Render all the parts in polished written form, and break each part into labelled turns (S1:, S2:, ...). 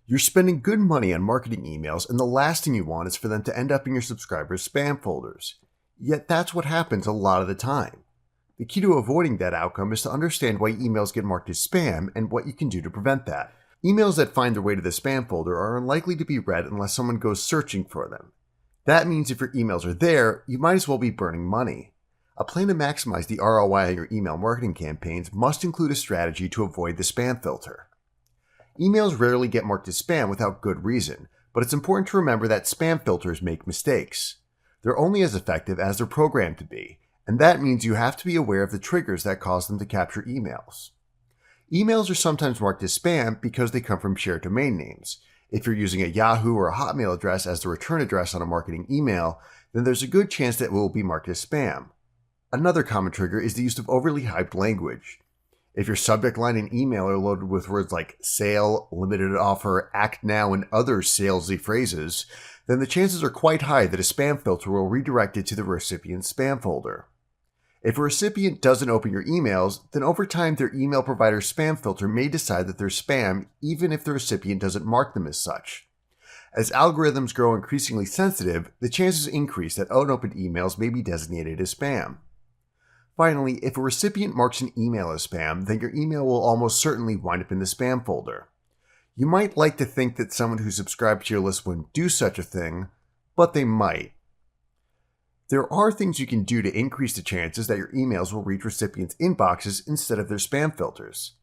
S1: You're spending good money on marketing emails, and the last thing you want is for them to end up in your subscribers' spam folders. Yet that's what happens a lot of the time. The key to avoiding that outcome is to understand why emails get marked as spam and what you can do to prevent that. Emails that find their way to the spam folder are unlikely to be read unless someone goes searching for them. That means if your emails are there, you might as well be burning money. A plan to maximize the ROI on your email marketing campaigns must include a strategy to avoid the spam filter. Emails rarely get marked as spam without good reason, but it's important to remember that spam filters make mistakes. They're only as effective as they're programmed to be, and that means you have to be aware of the triggers that cause them to capture emails. Emails are sometimes marked as spam because they come from shared domain names. If you're using a Yahoo or a Hotmail address as the return address on a marketing email, then there's a good chance that it will be marked as spam. Another common trigger is the use of overly hyped language. If your subject line and email are loaded with words like sale, limited offer, act now, and other salesy phrases, then the chances are quite high that a spam filter will redirect it to the recipient's spam folder. If a recipient doesn't open your emails, then over time their email provider's spam filter may decide that they're spam even if the recipient doesn't mark them as such. As algorithms grow increasingly sensitive, the chances increase that unopened emails may be designated as spam. Finally, if a recipient marks an email as spam, then your email will almost certainly wind up in the spam folder. You might like to think that someone who subscribed to your list wouldn't do such a thing, but they might. There are things you can do to increase the chances that your emails will reach recipients' inboxes instead of their spam filters.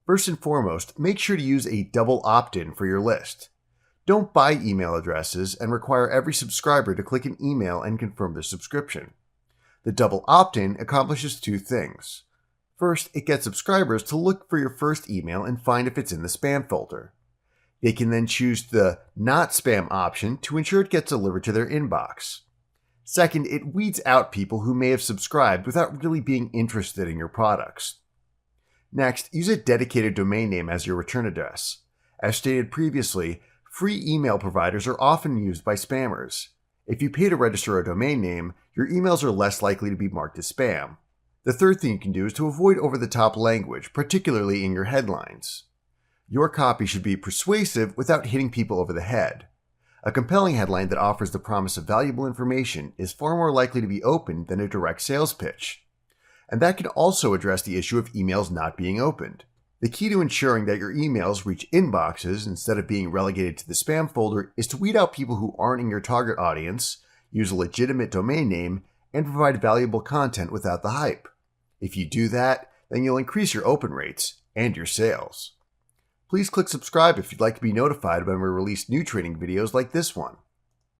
S1: First and foremost, make sure to use a double opt-in for your list. Don't buy email addresses and require every subscriber to click an email and confirm their subscription. The double opt-in accomplishes two things. First, it gets subscribers to look for your first email and find if it's in the spam folder. They can then choose the not spam option to ensure it gets delivered to their inbox. Second, it weeds out people who may have subscribed without really being interested in your products. Next, use a dedicated domain name as your return address. As stated previously, free email providers are often used by spammers. If you pay to register a domain name, your emails are less likely to be marked as spam. The third thing you can do is to avoid over-the-top language, particularly in your headlines. Your copy should be persuasive without hitting people over the head. A compelling headline that offers the promise of valuable information is far more likely to be opened than a direct sales pitch. And that can also address the issue of emails not being opened. The key to ensuring that your emails reach inboxes instead of being relegated to the spam folder is to weed out people who aren't in your target audience, use a legitimate domain name, and provide valuable content without the hype. If you do that, then you'll increase your open rates and your sales. Please click subscribe if you'd like to be notified when we release new training videos like this one.